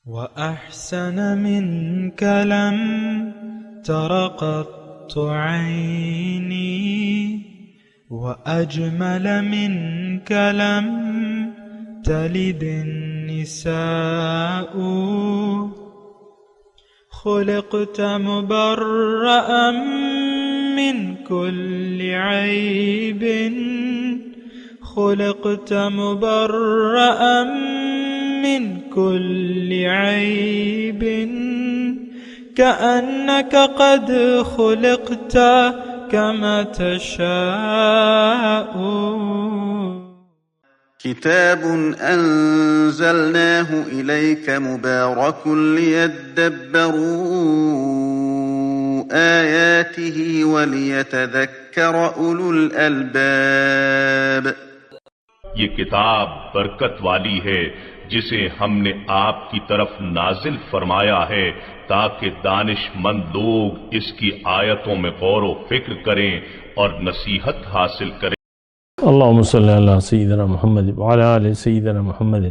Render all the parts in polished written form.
وأحسن منك لم تر قط عيني وأجمل منك لم تلد النساء خلقت مبرأ من كل عيب خلقت مبرأ من كل عيب كأنك قد خلقت كما تشاء. كتاب أنزلناه إليك مبارك ليدبروا آياته وليتذكر أولو الألباب. یہ کتاب برکت والی ہے جسے ہم نے آپ کی طرف نازل فرمایا ہے تاکہ دانش مند لوگ اس کی آیتوں میں غور و فکر کریں اور نصیحت حاصل کریں. اللهم صل على سيدنا محمد وعلى آل سيدنا محمد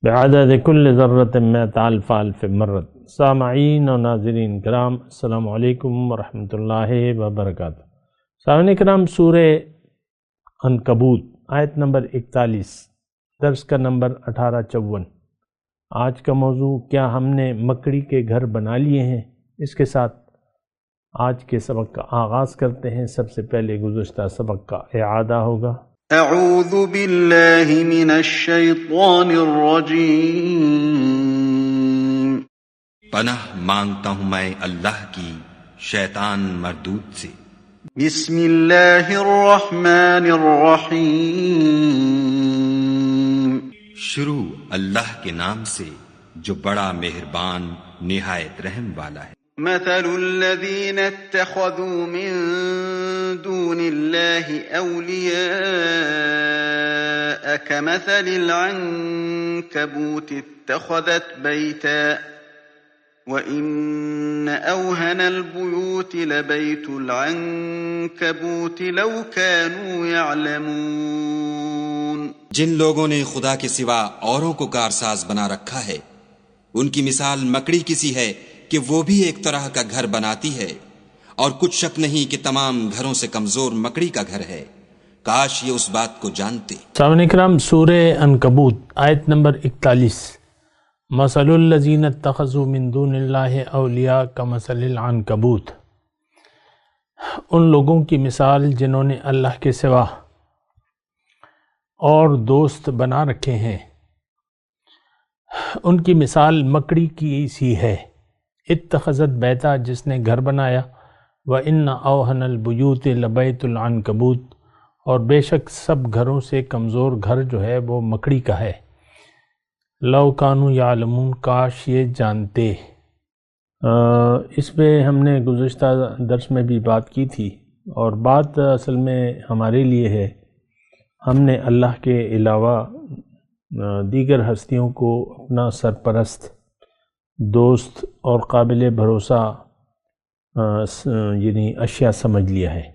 بعدد كل ذرة مئة ألف ألف مرة. سامعین و ناظرین کرام، السلام علیکم ورحمۃ اللہ وبرکاتہ. سامعین کرام، سورہ عنکبوت آیت نمبر 41، درس کا نمبر 1854. آج کا موضوع، کیا ہم نے مکڑی کے گھر بنا لیے ہیں؟ اس کے ساتھ آج کے سبق کا آغاز کرتے ہیں. سب سے پہلے گزشتہ سبق کا اعادہ ہوگا. اعوذ باللہ من الشیطان الرجیم. پناہ مانگتا ہوں میں اللہ کی شیطان مردود سے. بسم اللہ الرحمن الرحیم. شروع اللہ کے نام سے جو بڑا مہربان نہایت رحم والا ہے. مثل الذين اتخذوا من دون الله أولياء كمثل العنكبوت اتخذت بيتا وإن أوهن البيوت لبيت العنكبوت لو كانوا يعلمون. جن لوگوں نے خدا کے سوا اوروں کو کارساز بنا رکھا ہے، ان کی مثال مکڑی کسی ہے کہ وہ بھی ایک طرح کا گھر بناتی ہے، اور کچھ شک نہیں کہ تمام گھروں سے کمزور مکڑی کا گھر ہے. کاش یہ اس بات کو جانتے. سامعین کرام، سورہ عنکبوت آیت نمبر 41. مثل الذین اتخذوا من دون اللہ اولیاء کمثل العنکبوت. ان لوگوں کی مثال جنہوں نے اللہ کے سوا اور دوست بنا رکھے ہیں، ان کی مثال مکڑی کی سی ہے. اتخذت بیتا، جس نے گھر بنایا. وَإِنَّ أَوْهَنَ الْبُيُوتِ لَبَيْتُ الْعَنْكَبُوتِ، اور بے شک سب گھروں سے کمزور گھر جو ہے وہ مکڑی کا ہے. لَوْ كَانُوا يَعْلَمُونَ، کاش یہ جانتے. اس پہ ہم نے گزشتہ درس میں بھی بات کی تھی، اور بات اصل میں ہمارے لیے ہے. ہم نے اللہ کے علاوہ دیگر ہستیوں کو اپنا سرپرست، دوست اور قابل بھروسہ یعنی اشیاء سمجھ لیا ہے.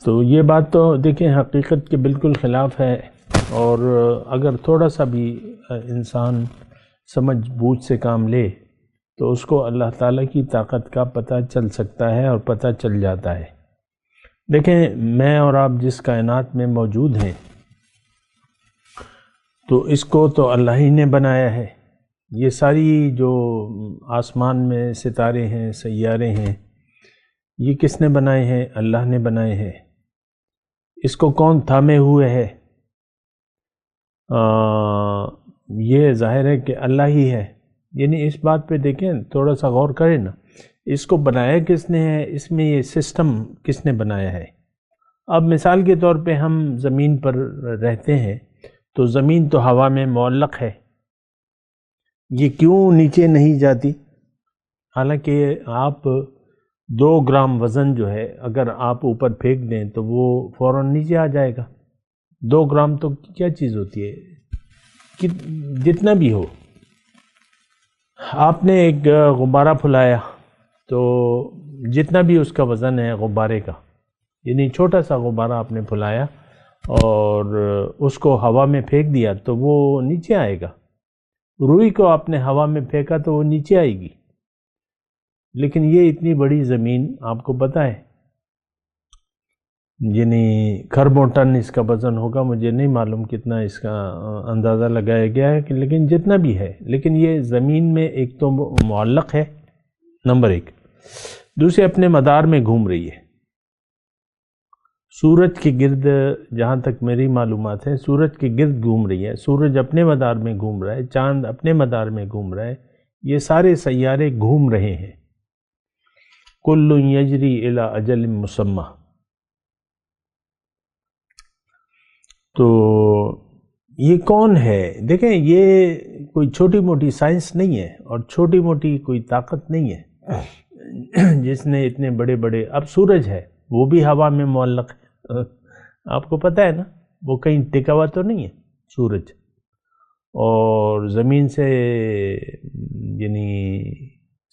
تو یہ بات تو دیکھیں حقیقت کے بالکل خلاف ہے، اور اگر تھوڑا سا بھی انسان سمجھ بوجھ سے کام لے تو اس کو اللہ تعالیٰ کی طاقت کا پتہ چل سکتا ہے اور پتہ چل جاتا ہے. دیکھیں، میں اور آپ جس کائنات میں موجود ہیں تو اس کو تو اللہ ہی نے بنایا ہے. یہ ساری جو آسمان میں ستارے ہیں، سیارے ہیں، یہ کس نے بنائے ہیں؟ اللہ نے بنائے ہیں. اس کو کون تھامے ہوئے ہے؟ یہ ظاہر ہے کہ اللہ ہی ہے. یعنی اس بات پہ دیکھیں، تھوڑا سا غور کریں نا، اس کو بنایا کس نے ہے؟ اس میں یہ سسٹم کس نے بنایا ہے؟ اب مثال کے طور پہ ہم زمین پر رہتے ہیں تو زمین تو ہوا میں معلق ہے، یہ کیوں نیچے نہیں جاتی؟ حالانکہ آپ 2 گرام وزن جو ہے اگر آپ اوپر پھینک دیں تو وہ فوراً نیچے آ جائے گا. 2 گرام تو کیا چیز ہوتی ہے؟ جتنا بھی ہو. آپ نے ایک غبارہ پھلایا تو جتنا بھی اس کا وزن ہے غبارے کا، یعنی چھوٹا سا غبارہ آپ نے پھلایا اور اس کو ہوا میں پھینک دیا تو وہ نیچے آئے گا، روئی کو آپ نے ہوا میں پھینکا تو وہ نیچے آئے گی، لیکن یہ اتنی بڑی زمین آپ کو پتہ ہے، یعنی خربوں ٹن اس کا وزن ہوگا، مجھے نہیں معلوم کتنا اس کا اندازہ لگایا گیا ہے، لیکن جتنا بھی ہے، لیکن یہ زمین میں ایک تو معلق ہے نمبر ایک، دوسرے اپنے مدار میں گھوم رہی ہے، سورج کے گرد، جہاں تک میری معلومات ہے سورج کے گرد گھوم رہی ہے، سورج اپنے مدار میں گھوم رہا ہے، چاند اپنے مدار میں گھوم رہا ہے، یہ سارے سیارے گھوم رہے ہیں، کل یجری الی اجل مسمی۔ تو یہ کون ہے؟ دیکھیں یہ کوئی چھوٹی موٹی سائنس نہیں ہے اور چھوٹی موٹی کوئی طاقت نہیں ہے جس نے اتنے بڑے بڑے، اب سورج ہے وہ بھی ہوا میں معلق ہے، آپ کو پتہ ہے نا، وہ کہیں ٹکا ہوا تو نہیں ہے سورج، اور زمین سے یعنی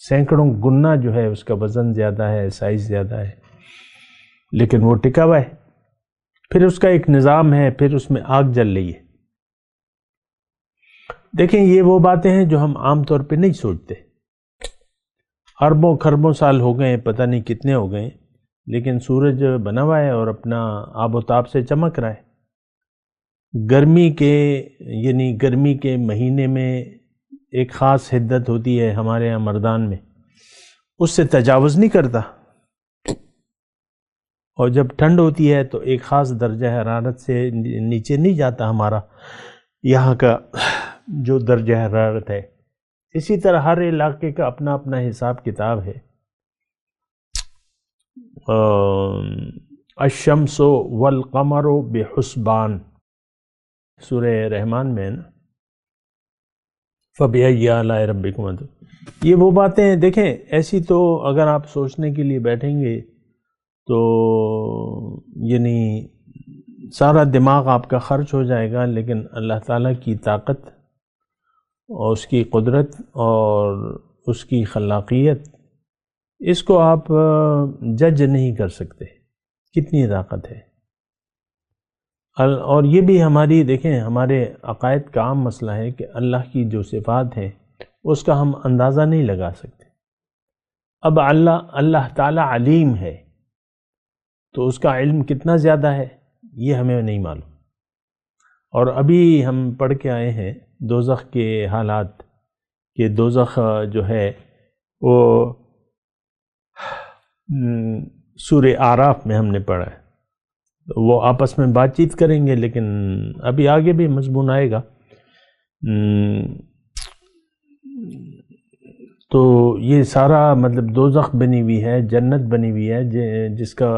سینکڑوں گنا جو ہے اس کا وزن زیادہ ہے، سائز زیادہ ہے، لیکن وہ ٹکا ہوا ہے، پھر اس کا ایک نظام ہے، پھر اس میں آگ جل رہی ہے۔ دیکھیں یہ وہ باتیں ہیں جو ہم عام طور پہ نہیں سوچتے، اربوں خربوں سال ہو گئے، پتہ نہیں کتنے ہو گئے، لیکن سورج بنا ہوا ہے اور اپنا آب و تاب سے چمک رہا ہے۔ گرمی کے مہینے میں ایک خاص حدت ہوتی ہے ہمارے یہاں مردان میں، اس سے تجاوز نہیں کرتا، اور جب ٹھنڈ ہوتی ہے تو ایک خاص درجہ حرارت سے نیچے نہیں جاتا ہمارا یہاں کا جو درجہ حرارت ہے۔ اسی طرح ہر علاقے کا اپنا اپنا حساب کتاب ہے۔ الشمس والقمر بحسبان، سورہ رحمان میں نا، فبأي آلاء ربكما، یہ وہ باتیں ہیں۔ دیکھیں ایسی تو اگر آپ سوچنے کے لیے بیٹھیں گے تو یعنی سارا دماغ آپ کا خرچ ہو جائے گا، لیکن اللہ تعالیٰ کی طاقت اور اس کی قدرت اور اس کی خلاقیت، اس کو آپ جج نہیں کر سکتے کتنی طاقت ہے۔ اور یہ بھی ہماری، دیکھیں ہمارے عقائد کا عام مسئلہ ہے کہ اللہ کی جو صفات ہیں اس کا ہم اندازہ نہیں لگا سکتے۔ اب اللہ تعالیٰ علیم ہے تو اس کا علم کتنا زیادہ ہے یہ ہمیں نہیں معلوم، اور ابھی ہم پڑھ کے آئے ہیں دوزخ کے حالات، کہ دوزخ جو ہے وہ سورہ اعراف میں ہم نے پڑھا ہے، وہ آپس میں بات چیت کریں گے، لیکن ابھی آگے بھی مضمون آئے گا۔ تو یہ سارا مطلب دوزخ بنی ہوئی ہے، جنت بنی ہوئی ہے، جس کا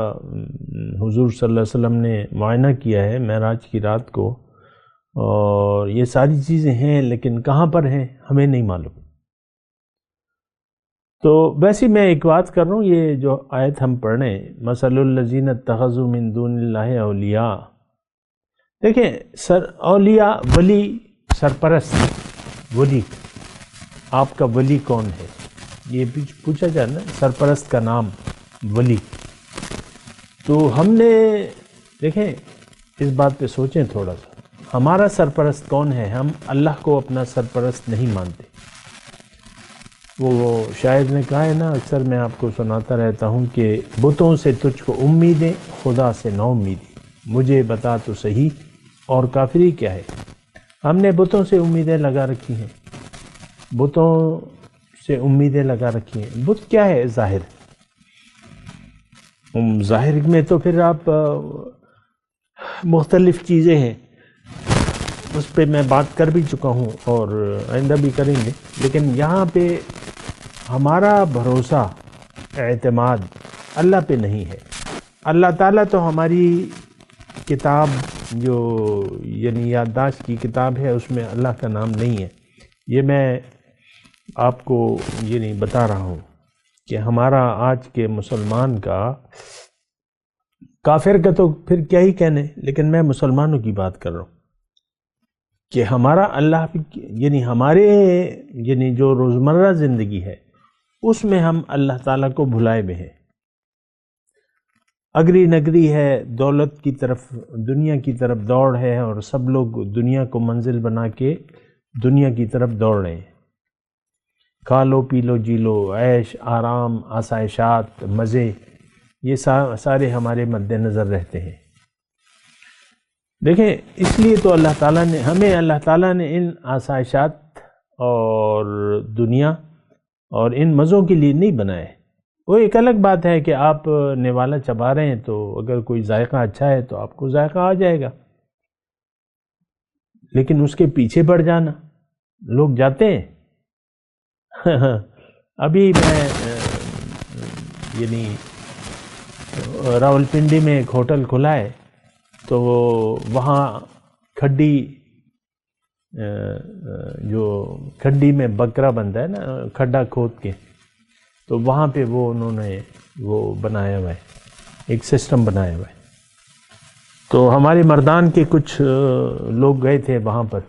حضور صلی اللہ علیہ وسلم نے معائنہ کیا ہے معراج کی رات کو، اور یہ ساری چیزیں ہیں، لیکن کہاں پر ہیں ہمیں نہیں معلوم۔ تو ویسے میں ایک بات کر رہا ہوں، یہ جو آیت ہم پڑھ رہے ہیں، مثل الذین اتخذوا من دون اللہ اولیاء، دیکھیں اولیاء، ولی، سرپرست، ولی، آپ کا ولی کون ہے یہ پوچھا جائے نا، سرپرست کا نام ولی۔ تو ہم نے دیکھیں اس بات پہ سوچیں تھوڑا سا، ہمارا سرپرست کون ہے؟ ہم اللہ کو اپنا سرپرست نہیں مانتے۔ وہ شاعر نے کہا ہے نا، اکثر میں آپ کو سناتا رہتا ہوں کہ بتوں سے تجھ کو امیدیں، خدا سے نو امیدیں، مجھے بتا تو صحیح اور کافری کیا ہے۔ ہم نے بتوں سے امیدیں لگا رکھی ہیں، بتوں سے امیدیں لگا رکھی ہیں۔ بت کیا ہے؟ ظاہر، ظاہر میں تو پھر آپ مختلف چیزیں ہیں، اس پہ میں بات کر بھی چکا ہوں اور آئندہ بھی کریں گے، لیکن یہاں پہ ہمارا بھروسہ، اعتماد اللہ پہ نہیں ہے۔ اللہ تعالیٰ تو ہماری کتاب جو یعنی یادداشت کی کتاب ہے اس میں اللہ کا نام نہیں ہے، یہ میں آپ کو یعنی بتا رہا ہوں کہ ہمارا آج کے مسلمان کا، کافر کا تو پھر کیا ہی کہنے، لیکن میں مسلمانوں کی بات کر رہا ہوں کہ ہمارا اللہ یعنی ہمارے یعنی جو روزمرہ زندگی ہے اس میں ہم اللہ تعالیٰ کو بھلائے ہوئے ہیں۔ اگری نگری ہے، دولت کی طرف، دنیا کی طرف دوڑ ہے، اور سب لوگ دنیا کو منزل بنا کے دنیا کی طرف دوڑ رہے ہیں. کھا لو پی لو جی لو، عیش آرام آسائشات مزے، یہ سارے ہمارے مد نظر رہتے ہیں. دیکھیں اس لیے تو اللہ تعالیٰ نے ان آسائشات اور دنیا اور ان مزوں کے لیے نہیں بنائے. وہ ایک الگ بات ہے کہ آپ نوالا چبا رہے ہیں تو اگر کوئی ذائقہ اچھا ہے تو آپ کو ذائقہ آ جائے گا، لیکن اس کے پیچھے پڑ جانا، لوگ جاتے ہیں. ابھی میں یعنی راولپنڈی میں ایک ہوٹل کھلا ہے، تو وہاں کھڈی میں بکرا بنتا ہے نا، کھڈا کھود کے، تو وہاں پہ انہوں نے بنایا ہوا ہے، ایک سسٹم بنایا ہوا ہے. تو ہمارے مردان کے کچھ لوگ گئے تھے وہاں پر،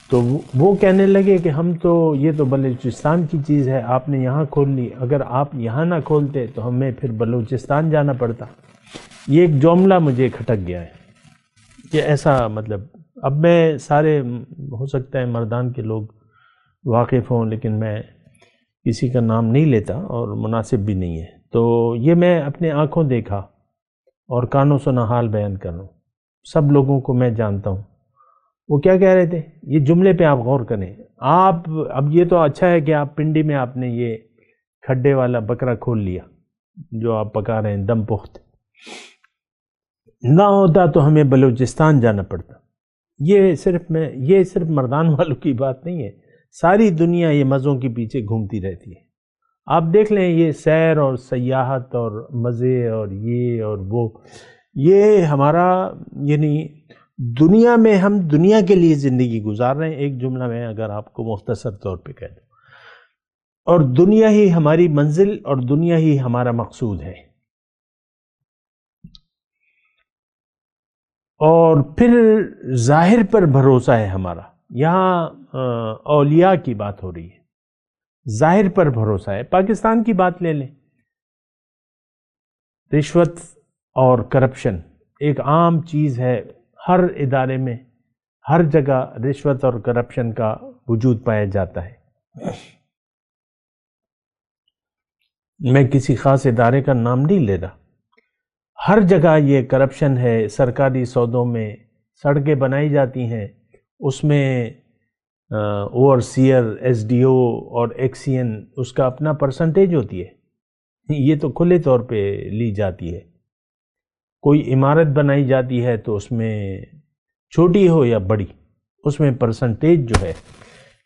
تو وہ کہنے لگے کہ ہم تو یہ تو بلوچستان کی چیز ہے، آپ نے یہاں کھول لی، اگر آپ یہاں نہ کھولتے تو ہمیں پھر بلوچستان جانا پڑتا. یہ ایک جملہ مجھے کھٹک گیا ہے کہ ایسا مطلب. اب میں سارے ہو سکتا ہے مردان کے لوگ واقف ہوں، لیکن میں کسی کا نام نہیں لیتا اور مناسب بھی نہیں ہے. تو یہ میں اپنے آنکھوں دیکھا اور کانوں سنا حال بیان کر رہا ہوں. سب لوگوں کو میں جانتا ہوں. وہ کیا کہہ رہے تھے، یہ جملے پہ آپ غور کریں. آپ اب یہ تو اچھا ہے کہ آپ پنڈی میں آپ نے یہ کھڈے والا بکرا کھول لیا جو آپ پکا رہے ہیں دم پخت، نہ ہوتا تو ہمیں بلوچستان جانا پڑتا. یہ صرف مردان والوں کی بات نہیں ہے، ساری دنیا یہ مزوں کے پیچھے گھومتی رہتی ہے. آپ دیکھ لیں یہ سیر اور سیاحت اور مزے اور یہ اور وہ، یہ ہمارا یعنی دنیا میں ہم دنیا کے لیے زندگی گزار رہے ہیں. ایک جملہ میں اگر آپ کو مختصر طور پہ کہہ دوں، اور دنیا ہی ہماری منزل اور دنیا ہی ہمارا مقصود ہے. اور پھر ظاہر پر بھروسہ ہے ہمارا. یہاں اولیاء کی بات ہو رہی ہے، ظاہر پر بھروسہ ہے. پاکستان کی بات لے لیں، رشوت اور کرپشن ایک عام چیز ہے. ہر ادارے میں ہر جگہ رشوت اور کرپشن کا وجود پایا جاتا ہے. میں کسی خاص ادارے کا نام نہیں لے رہا، ہر جگہ یہ کرپشن ہے. سرکاری سودوں میں سڑکیں بنائی جاتی ہیں، اس میں overseer, S D O اور ایکسین اس کا اپنا پرسنٹیج ہوتی ہے. یہ تو کھلے طور پہ لی جاتی ہے. کوئی عمارت بنائی جاتی ہے تو اس میں چھوٹی ہو یا بڑی، اس میں پرسنٹیج جو ہے،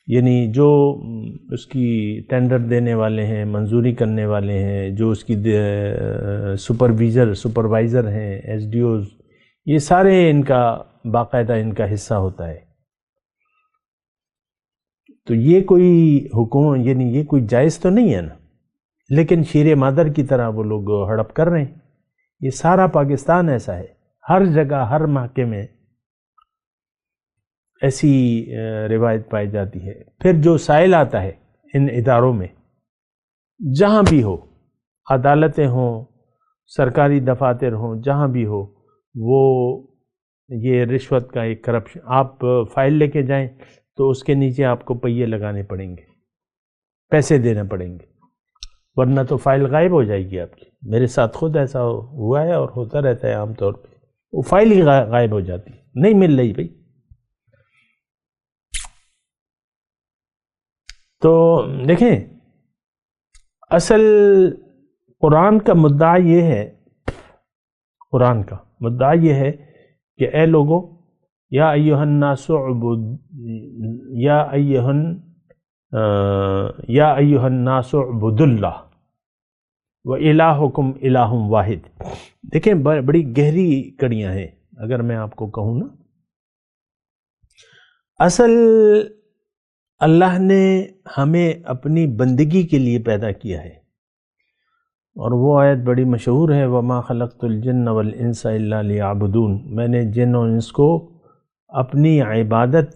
یعنی جو اس کی ٹینڈر دینے والے ہیں، منظوری کرنے والے ہیں، جو اس کی سپروائزر ہیں، ایس ڈی اوز، یہ سارے ان کا باقاعدہ ان کا حصہ ہوتا ہے. تو یہ کوئی حکومت یعنی یہ کوئی جائز تو نہیں ہے نا، لیکن شیر مادر کی طرح وہ لوگ ہڑپ کر رہے ہیں. یہ سارا پاکستان ایسا ہے، ہر جگہ ہر محکمے میں ایسی روایت پائی جاتی ہے. پھر جو سائل آتا ہے ان اداروں میں، جہاں بھی ہو، عدالتیں ہوں، سرکاری دفاتر ہوں، جہاں بھی ہو، وہ یہ رشوت کا ایک کرپشن. آپ فائل لے کے جائیں تو اس کے نیچے آپ کو پہیے لگانے پڑیں گے، پیسے دینے پڑیں گے، ورنہ تو فائل غائب ہو جائے گی آپ کی. میرے ساتھ خود ایسا ہوا ہے اور ہوتا رہتا ہے عام طور پہ. وہ فائل ہی غائب ہو جاتی ہے، نہیں مل رہی بھائی. تو دیکھیں اصل قرآن کا مدعا یہ ہے، قرآن کا مدعا یہ ہے کہ اے لوگو، یا ایہا الناس اعبدوا اللہ وَإِلَٰهُكُمْ إِلَٰهٌ وَاحِدٌ. دیکھیں بڑی گہری کڑیاں ہیں. اگر میں آپ کو کہوں نا، اصل اللہ نے ہمیں اپنی بندگی کے لیے پیدا کیا ہے، اور وہ آیت بڑی مشہور ہے، وَمَا خَلَقْتُ الْجِنَّ وَالْإِنسَ إِلَّا لِيَعْبُدُونَ. میں نے جن و انس کو اپنی عبادت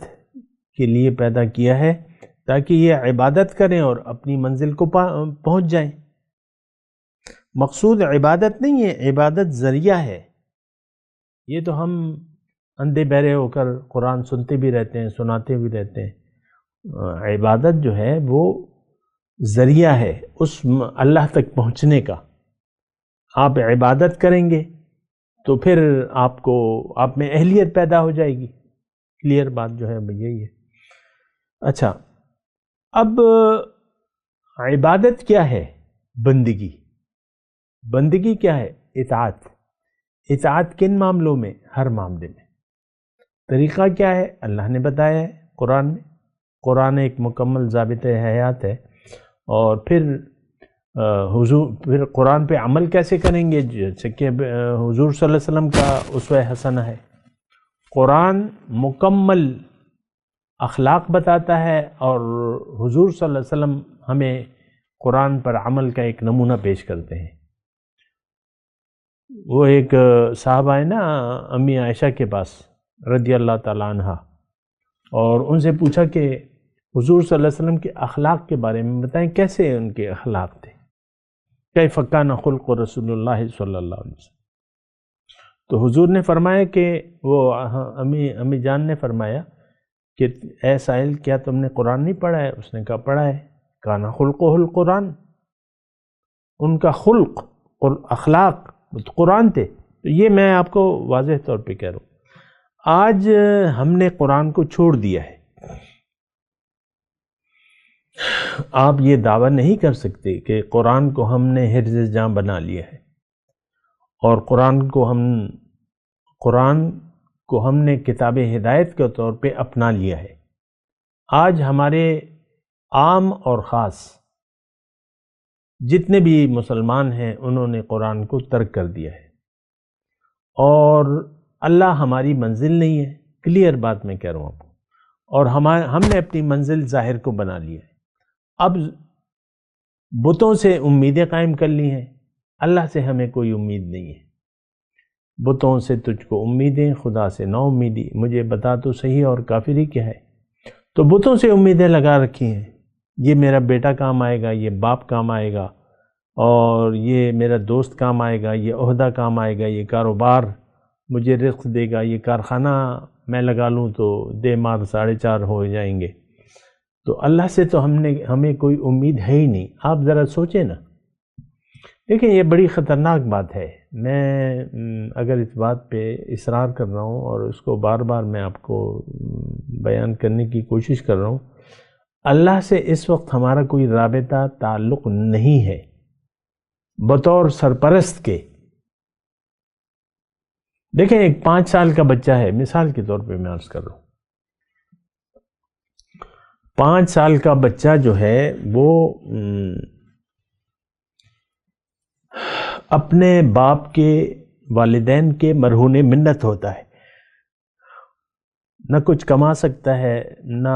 کے لیے پیدا کیا ہے تاکہ یہ عبادت کریں اور اپنی منزل کو پہنچ جائیں. مقصود عبادت نہیں ہے، عبادت ذریعہ ہے. یہ تو ہم اندھے بہرے ہو کر قرآن سنتے بھی رہتے ہیں، سناتے بھی رہتے ہیں۔ عبادت جو ہے وہ ذریعہ ہے اس اللہ تک پہنچنے کا۔ آپ عبادت کریں گے تو پھر آپ میں اہلیت پیدا ہو جائے گی۔ کلیئر بات جو ہے یہی ہے۔ اچھا، اب عبادت کیا ہے؟ بندگی۔ بندگی کیا ہے؟ اطاعت۔ اطاعت کن معاملوں میں؟ ہر معاملے میں۔ طریقہ کیا ہے؟ اللہ نے بتایا ہے قرآن میں۔ قرآن ایک مکمل ضابطہ حیات ہے۔ اور پھر پھر قرآن پہ عمل کیسے کریں گے؟ جیسے کہ حضور صلی اللہ علیہ وسلم کا اسوہ حسنہ ہے۔ قرآن مکمل اخلاق بتاتا ہے، اور حضور صلی اللہ علیہ وسلم ہمیں قرآن پر عمل کا ایک نمونہ پیش کرتے ہیں۔ وہ ایک صاحب آئے نا امی عائشہ کے پاس رضی اللہ تعالیٰ عنہ، اور ان سے پوچھا کہ حضور صلی اللہ علیہ وسلم کے اخلاق کے بارے میں بتائیں، کیسے ان کے اخلاق تھے؟ کیف کان خلق رسول اللہ صلی اللہ علیہ وسلم۔ تو حضور نے فرمایا کہ وہ امی جان نے فرمایا کہ اے سائل، کیا تم نے قرآن نہیں پڑھا ہے؟ اس نے کہا پڑھا ہے۔ کان خلقہ القرآن، ان کا خلق اخلاق قرآن تھے۔ تو یہ میں آپ کو واضح طور پہ کہہ رہا ہوں، آج ہم نے قرآن کو چھوڑ دیا ہے۔ آپ یہ دعویٰ نہیں کر سکتے کہ قرآن کو ہم نے حرز جاں بنا لیا ہے، اور قرآن کو ہم نے کتاب ہدایت کے طور پہ اپنا لیا ہے۔ آج ہمارے عام اور خاص جتنے بھی مسلمان ہیں انہوں نے قرآن کو ترک کر دیا ہے، اور اللہ ہماری منزل نہیں ہے۔ کلیئر بات میں کہہ رہا ہوں آپ کو، اور ہم نے اپنی منزل ظاہر کو بنا لیا ہے۔ اب بتوں سے امیدیں قائم کر لی ہیں، اللہ سے ہمیں کوئی امید نہیں ہے۔ بتوں سے تجھ کو امیدیں، خدا سے نا امیدی، مجھے بتا تو صحیح اور کافری کیا ہے؟ تو بتوں سے امیدیں لگا رکھی ہیں، یہ میرا بیٹا کام آئے گا، یہ باپ کام آئے گا، اور یہ میرا دوست کام آئے گا، یہ عہدہ کام آئے گا، یہ کاروبار مجھے رزق دے گا، یہ کارخانہ میں لگا لوں تو دے مار 4.5 ہو جائیں گے۔ تو اللہ سے تو ہمیں کوئی امید ہے ہی نہیں۔ آپ ذرا سوچیں نا، دیکھیں یہ بڑی خطرناک بات ہے۔ میں اگر اس بات پہ اصرار کر رہا ہوں اور اس کو بار بار میں آپ کو بیان کرنے کی کوشش کر رہا ہوں، اللہ سے اس وقت ہمارا کوئی رابطہ تعلق نہیں ہے بطور سرپرست کے۔ دیکھیں ایک 5 سال کا بچہ ہے، مثال کے طور پہ میں عرض کر رہا ہوں، 5 سال کا بچہ جو ہے وہ اپنے باپ کے والدین کے مرہون منت ہوتا ہے، نہ کچھ کما سکتا ہے، نہ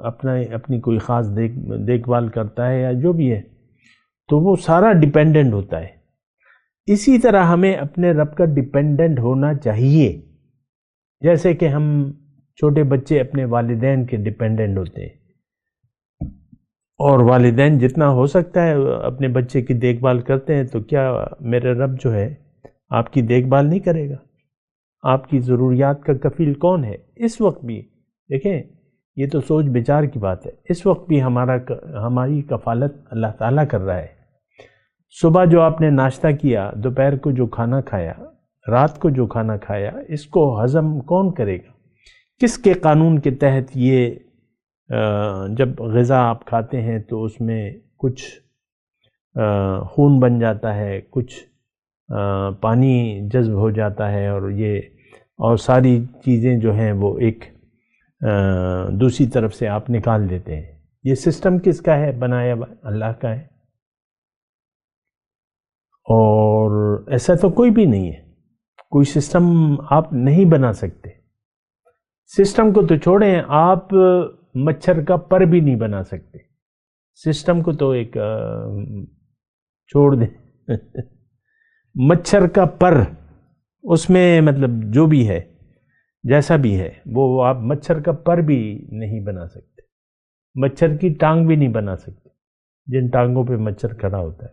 اپنی کوئی خاص دیکھ بھال کرتا ہے یا جو بھی ہے، تو وہ سارا ڈیپینڈنٹ ہوتا ہے۔ اسی طرح ہمیں اپنے رب کا ڈیپینڈنٹ ہونا چاہیے، جیسے کہ ہم چھوٹے بچے اپنے والدین کے ڈیپینڈنٹ ہوتے ہیں، اور والدین جتنا ہو سکتا ہے اپنے بچے کی دیکھ بھال کرتے ہیں، تو کیا میرے رب جو ہے آپ کی دیکھ بھال نہیں کرے گا؟ آپ کی ضروریات کا کفیل کون ہے؟ اس وقت بھی دیکھیں، یہ تو سوچ بچار کی بات ہے، اس وقت بھی ہماری کفالت اللہ تعالیٰ کر رہا ہے۔ صبح جو آپ نے ناشتہ کیا، دوپہر کو جو کھانا کھایا، رات کو جو کھانا کھایا، اس کو ہضم کون کرے گا؟ کس کے قانون کے تحت یہ جب غذا آپ کھاتے ہیں تو اس میں کچھ خون بن جاتا ہے، کچھ پانی جذب ہو جاتا ہے، اور ساری چیزیں جو ہیں وہ ایک دوسری طرف سے آپ نکال دیتے ہیں۔ یہ سسٹم کس کا ہے؟ بنایا اللہ کا ہے، اور ایسا تو کوئی بھی نہیں ہے، کوئی سسٹم آپ نہیں بنا سکتے۔ سسٹم کو تو چھوڑیں، آپ مچھر کا پر بھی نہیں بنا سکتے، سسٹم کو تو ایک چھوڑ دیں مچھر کا پر، اس میں مطلب جو بھی ہے جیسا بھی ہے وہ آپ مچھر کا پر بھی نہیں بنا سکتے، مچھر کی ٹانگ بھی نہیں بنا سکتے جن ٹانگوں پہ مچھر کھڑا ہوتا ہے۔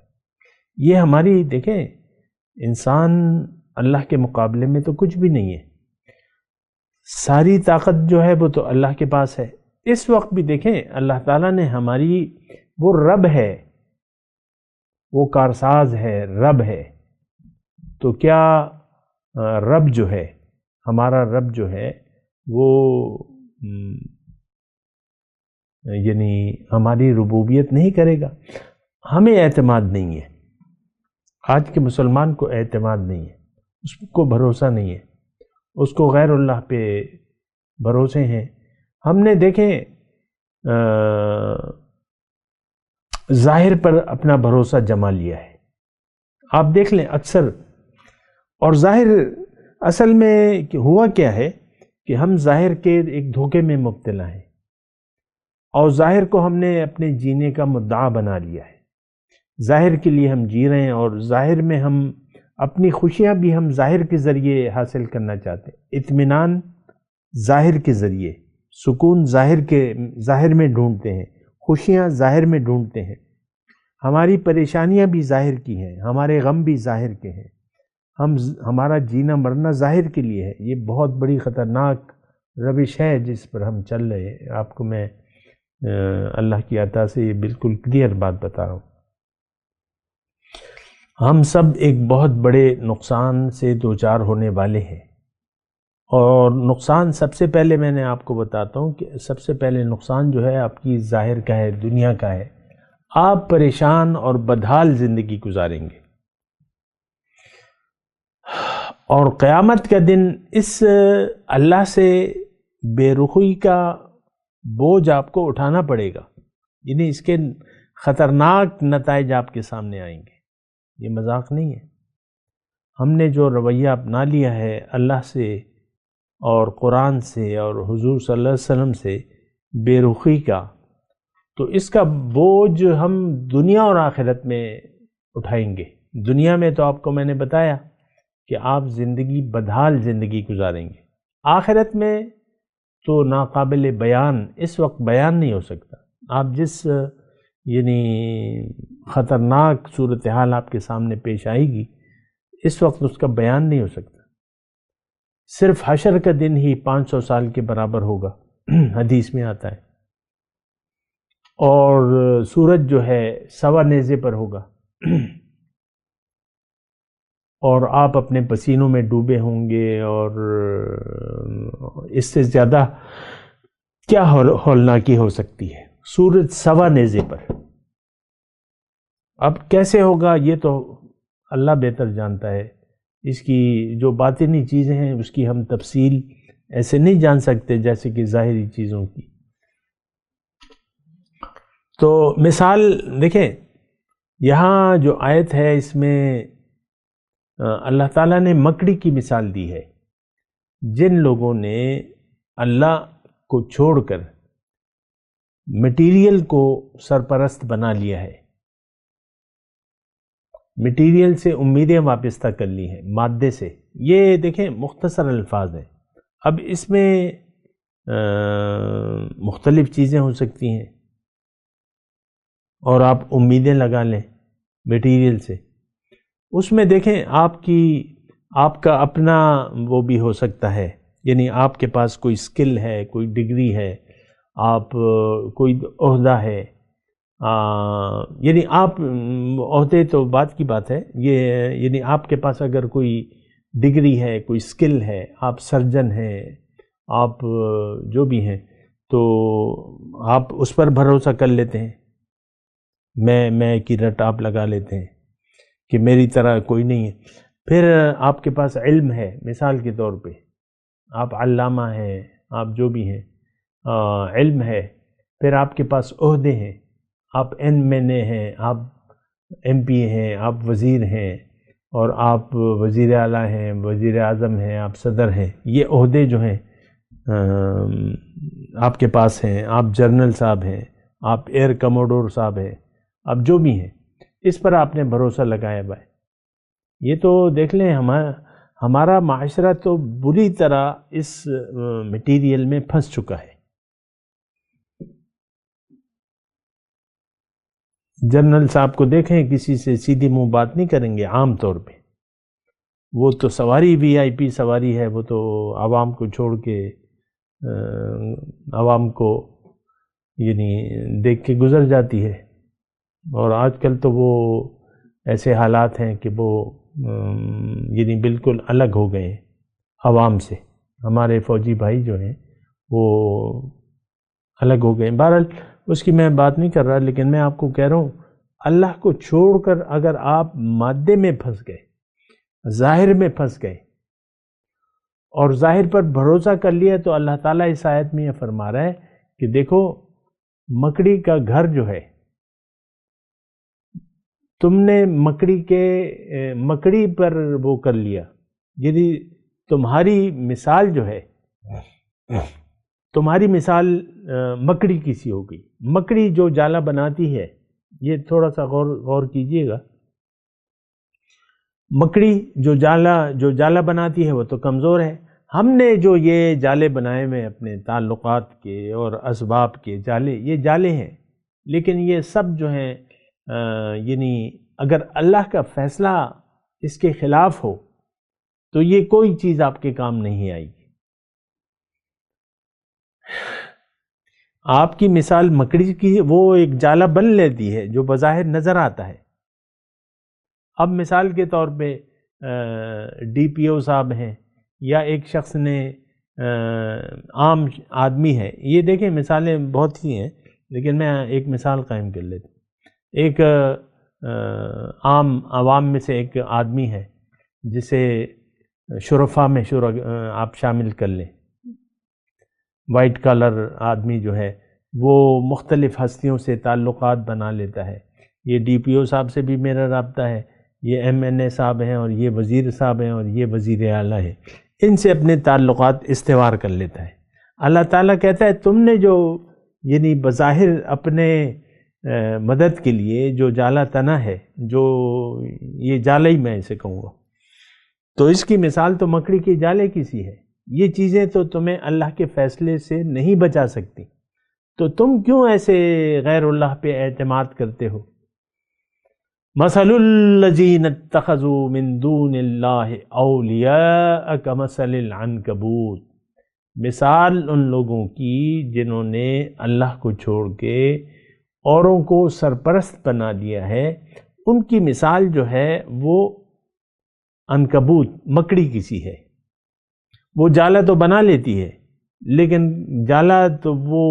یہ ہماری دیکھیں، انسان اللہ کے مقابلے میں تو کچھ بھی نہیں ہے۔ ساری طاقت جو ہے وہ تو اللہ کے پاس ہے. اس وقت بھی دیکھیں اللہ تعالیٰ نے ہماری، وہ رب ہے، وہ کارساز ہے، رب ہے. تو کیا رب جو ہے، ہمارا رب جو ہے وہ یعنی ہماری ربوبیت نہیں کرے گا؟ ہمیں اعتماد نہیں ہے، آج کے مسلمان کو اعتماد نہیں ہے، اس کو بھروسہ نہیں ہے، اس کو غیر اللہ پہ بھروسے ہیں. ہم نے دیکھیں ظاہر پر اپنا بھروسہ جما لیا ہے. آپ دیکھ لیں اکثر، اور ظاہر اصل میں ہوا کیا ہے کہ ہم ظاہر کے ایک دھوکے میں مبتلا ہیں، اور ظاہر کو ہم نے اپنے جینے کا مدعا بنا لیا ہے. ظاہر کے لیے ہم جی رہے ہیں، اور ظاہر میں ہم اپنی خوشیاں بھی ہم ظاہر کے ذریعے حاصل کرنا چاہتے ہیں. اطمینان ظاہر کے ذریعے، سکون ظاہر میں ڈھونڈتے ہیں، خوشیاں ظاہر میں ڈھونڈتے ہیں. ہماری پریشانیاں بھی ظاہر کی ہیں، ہمارے غم بھی ظاہر کے ہیں. ہمارا جینا مرنا ظاہر کے لیے ہے. یہ بہت بڑی خطرناک روش ہے جس پر ہم چل رہے ہیں. آپ کو میں اللہ کی عطا سے یہ بالکل کلیئر بات بتا رہا ہوں. ہم سب ایک بہت بڑے نقصان سے دوچار ہونے والے ہیں، اور نقصان سب سے پہلے میں نے آپ کو بتاتا ہوں کہ سب سے پہلے نقصان جو ہے آپ کی ظاہر کا ہے، دنیا کا ہے. آپ پریشان اور بدحال زندگی گزاریں گے، اور قیامت کا دن اس اللہ سے بے رخی کا بوجھ آپ کو اٹھانا پڑے گا. یعنی اس کے خطرناک نتائج آپ کے سامنے آئیں گے. یہ مذاق نہیں ہے. ہم نے جو رویہ اپنا لیا ہے اللہ سے اور قرآن سے اور حضور صلی اللہ علیہ وسلم سے بے رخی کا، تو اس کا بوجھ ہم دنیا اور آخرت میں اٹھائیں گے. دنیا میں تو آپ کو میں نے بتایا کہ آپ زندگی بدحال زندگی گزاریں گے. آخرت میں تو ناقابل بیان، اس وقت بیان نہیں ہو سکتا. آپ جس یعنی خطرناک صورتحال آپ کے سامنے پیش آئے گی، اس وقت اس کا بیان نہیں ہو سکتا. صرف حشر کا دن ہی 500 سال کے برابر ہوگا، حدیث میں آتا ہے. اور سورج جو ہے 1.25 نیزے پر ہوگا، اور آپ اپنے پسینوں میں ڈوبے ہوں گے. اور اس سے زیادہ کیا ہولناکی ہو سکتی ہے؟ سورج 1.25 نیزے پر. اب کیسے ہوگا یہ تو اللہ بہتر جانتا ہے. اس کی جو باطنی چیزیں ہیں اس کی ہم تفصیل ایسے نہیں جان سکتے جیسے کہ ظاہری چیزوں کی. تو مثال دیکھیں، یہاں جو آیت ہے اس میں اللہ تعالیٰ نے مکڑی کی مثال دی ہے. جن لوگوں نے اللہ کو چھوڑ کر مٹیریل کو سرپرست بنا لیا ہے، مٹیریل سے امیدیں وابستہ کر لی ہیں، مادے سے. یہ دیکھیں مختصر الفاظ ہیں. اب اس میں مختلف چیزیں ہو سکتی ہیں، اور آپ امیدیں لگا لیں مٹیریل سے. اس میں دیکھیں آپ کا اپنا وہ بھی ہو سکتا ہے. یعنی آپ کے پاس کوئی سکل ہے، کوئی ڈگری ہے، آپ کوئی عہدہ ہے. یعنی آپ عہدے تو بات کی بات ہے، یہ یعنی آپ کے پاس اگر کوئی ڈگری ہے، کوئی سکل ہے، آپ سرجن ہیں، آپ جو بھی ہیں، تو آپ اس پر بھروسہ کر لیتے ہیں. میں کی رٹ آپ لگا لیتے ہیں کہ میری طرح کوئی نہیں ہے. پھر آپ کے پاس علم ہے، مثال کے طور پہ آپ علامہ ہیں، آپ جو بھی ہیں، علم ہے. پھر آپ کے پاس عہدے ہیں، آپ MNA ہیں، آپ MP ہیں، آپ وزیر ہیں، اور آپ وزیر اعلیٰ ہیں، وزیر اعظم ہیں، آپ صدر ہیں. یہ عہدے جو ہیں آپ کے پاس ہیں. آپ جنرل صاحب ہیں، آپ ایئر کموڈور صاحب ہیں، آپ جو بھی ہیں، اس پر آپ نے بھروسہ لگایا بھائی. یہ تو دیکھ لیں ہمارا معاشرہ تو بری طرح اس مٹیریل میں پھنس چکا ہے. جنرل صاحب کو دیکھیں، کسی سے سیدھی منہ بات نہیں کریں گے عام طور پہ. وہ تو سواری VIP سواری ہے، وہ تو عوام کو چھوڑ کے عوام کو یعنی دیکھ کے گزر جاتی ہے، اور آج کل تو وہ ایسے حالات ہیں کہ وہ یعنی بالکل الگ ہو گئے ہیں عوام سے. ہمارے فوجی بھائی جو ہیں وہ الگ ہو گئے ہیں. بہرحال اس کی میں بات نہیں کر رہا، لیکن میں آپ کو کہہ رہا ہوں اللہ کو چھوڑ کر اگر آپ مادے میں پھنس گئے، ظاہر میں پھنس گئے اور ظاہر پر بھروسہ کر لیا، تو اللہ تعالیٰ اس آیت میں یہ فرما رہا ہے کہ دیکھو مکڑی کا گھر جو ہے، تم نے مکڑی پر وہ کر لیا، یعنی تمہاری مثال جو ہے، تمہاری مثال مکڑی کی سی ہو گئی. مکڑی جو جالا بناتی ہے، یہ تھوڑا سا غور کیجئے گا، مکڑی جو جالا بناتی ہے وہ تو کمزور ہے. ہم نے جو یہ جالے بنائے ہوئے اپنے تعلقات کے اور اسباب کے جالے، یہ جالے ہیں، لیکن یہ سب جو ہیں یعنی اگر اللہ کا فیصلہ اس کے خلاف ہو تو یہ کوئی چیز آپ کے کام نہیں آئے گی. آپ کی مثال مکڑی کی، وہ ایک جالا بن لیتی ہے جو بظاہر نظر آتا ہے. اب مثال کے طور پہ DPO صاحب ہیں، یا ایک شخص نے عام آدمی ہے، یہ دیکھیں مثالیں بہت ہی ہیں، لیکن میں ایک مثال قائم کر لیتا ہوں. ایک عام عوام میں سے ایک آدمی ہے جسے شرفاء میں آپ شامل کر لیں. وائٹ کالر آدمی جو ہے وہ مختلف ہستیوں سے تعلقات بنا لیتا ہے. یہ DPO صاحب سے بھی میرا رابطہ ہے، یہ MNA صاحب ہیں، اور یہ وزیر صاحب ہیں، اور یہ وزیر اعلیٰ ہے. ان سے اپنے تعلقات استوار کر لیتا ہے. اللہ تعالیٰ کہتا ہے تم نے جو یعنی بظاہر اپنے مدد کے لیے جو جالا تنا ہے، جو یہ جالا ہی میں اسے کہوں گا، تو اس کی مثال تو مکڑی کے جالے کی سی ہے. یہ چیزیں تو تمہیں اللہ کے فیصلے سے نہیں بچا سکتی، تو تم کیوں ایسے غیر اللہ پہ اعتماد کرتے ہو؟ مثل الذین اتخذوا من دون اللہ اولیاء کمثل العنکبوت، مثال ان لوگوں کی جنہوں نے اللہ کو چھوڑ کے اوروں کو سرپرست بنا لیا ہے، ان کی مثال جو ہے وہ عنکبوت مکڑی کی سی ہے. وہ جالا تو بنا لیتی ہے، لیکن جالا تو وہ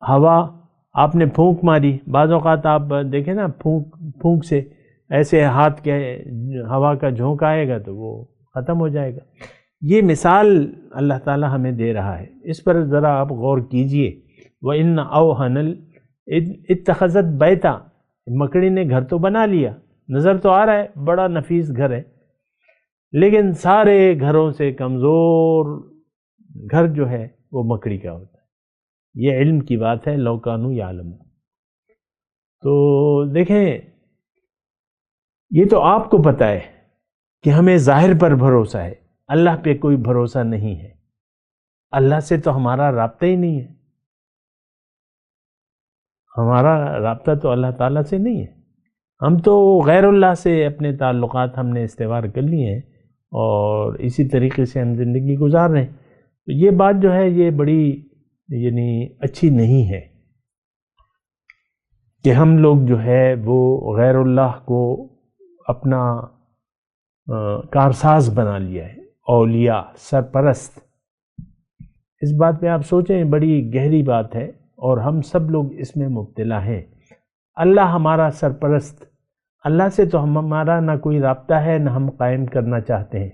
ہوا آپ نے پھونک ماری، بعض اوقات آپ دیکھیں نا پھونک سے ایسے ہاتھ کے ہوا کا جھونکا آئے گا تو وہ ختم ہو جائے گا. یہ مثال اللہ تعالی ہمیں دے رہا ہے، اس پر ذرا آپ غور کیجئے. وَإِنَّ أَوْهَنَ اتَّخَذَتْ بَيْتًا، مکڑی نے گھر تو بنا لیا، نظر تو آ رہا ہے بڑا نفیس گھر ہے، لیکن سارے گھروں سے کمزور گھر جو ہے وہ مکڑی کا ہوتا ہے. یہ علم کی بات ہے، لَوْ كَانُوا يَعْلَمُونَ. تو دیکھیں یہ تو آپ کو پتہ ہے کہ ہمیں ظاہر پر بھروسہ ہے، اللہ پہ کوئی بھروسہ نہیں ہے. اللہ سے تو ہمارا رابطہ ہی نہیں ہے، ہمارا رابطہ تو اللہ تعالیٰ سے نہیں ہے. ہم تو غیر اللہ سے اپنے تعلقات ہم نے استوار کر لیے ہیں، اور اسی طریقے سے ہم زندگی گزار رہے ہیں. تو یہ بات جو ہے یہ بڑی یعنی اچھی نہیں ہے کہ ہم لوگ جو ہے وہ غیر اللہ کو اپنا کارساز بنا لیا ہے، اولیاء، سرپرست. اس بات پہ آپ سوچیں، بڑی گہری بات ہے، اور ہم سب لوگ اس میں مبتلا ہیں. اللہ ہمارا سرپرست، اللہ سے تو ہمارا نہ کوئی رابطہ ہے، نہ ہم قائم کرنا چاہتے ہیں.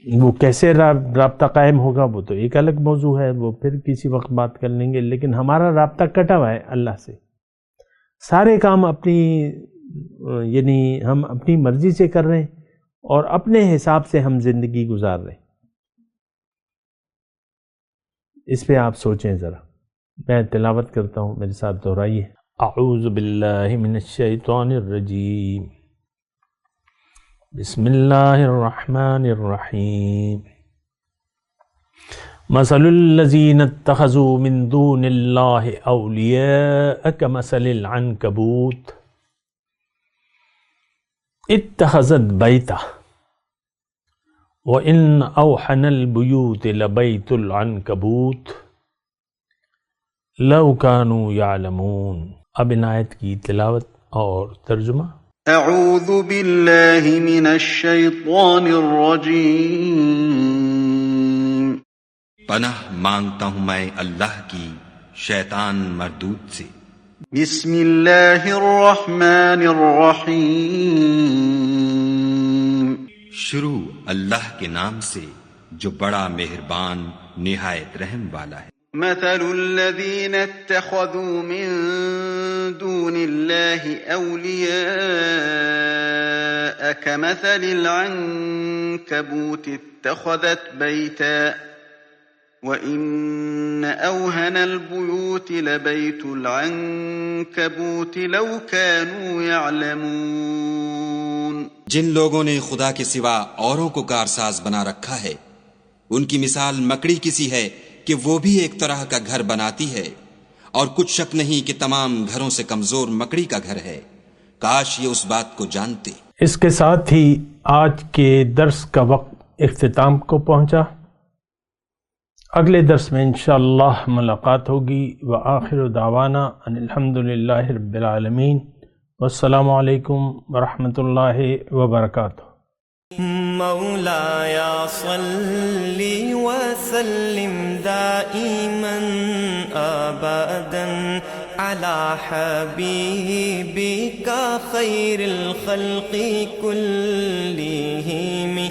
وہ کیسے رابطہ قائم ہوگا وہ تو ایک الگ موضوع ہے، وہ پھر کسی وقت بات کر لیں گے. لیکن ہمارا رابطہ کٹا ہوا ہے اللہ سے. سارے کام اپنی یعنی ہم اپنی مرضی سے کر رہے ہیں، اور اپنے حساب سے ہم زندگی گزار رہے ہیں. اس پہ آپ سوچیں ذرا. میں تلاوت کرتا ہوں، میرے ساتھ دہرائیے. اعوذ باللہ من الشیطان الرجیم، بسم اللہ الرحمن الرحیم. مثل الذین اتخذوا من دون اللہ اولیاء کمثل العنکبوت. اتخذت بیتا وَإِنَّ أَوْحَنَ الْبُيُوتِ لَبَيْتُ الْعَنْكَبُوتِ لَوْ كَانُوا يَعْلَمُونَ۔ اب ان آیت کی تلاوت اور ترجمہ۔ اعوذ باللہ من الشیطان الرجیم۔ پناہ مانگتا ہوں میں اللہ کی شیطان مردود سے۔ بسم اللہ الرحمن الرحیم۔ شروع اللہ کے نام سے جو بڑا مہربان نہایت رحم والا ہے۔ مثل الذین اتخذوا من دون اللہ اولیاء کمثل العنکبوت اتخذت بیتا وَإِنَّ أَوْهَنَ الْبُيُوتِ لَبَيْتُ الْعَنكَبُوتِ لَوْ كَانُوا يَعْلَمُونَ۔ جن لوگوں نے خدا کے سوا اوروں کو کارساز بنا رکھا ہے، ان کی مثال مکڑی کسی ہے کہ وہ بھی ایک طرح کا گھر بناتی ہے، اور کچھ شک نہیں کہ تمام گھروں سے کمزور مکڑی کا گھر ہے۔ کاش یہ اس بات کو جانتے۔ اس کے ساتھ ہی آج کے درس کا وقت اختتام کو پہنچا۔ اگلے درس میں انشاءاللہ ملاقات ہوگی۔ وآخر دعوانا ان الحمدللہ رب العالمین، والسلام علیکم ورحمۃ اللہ وبرکاتہ۔ مولایا صلی وسلم دائما ابدا علی حبیبک خیر الخلق کلہم۔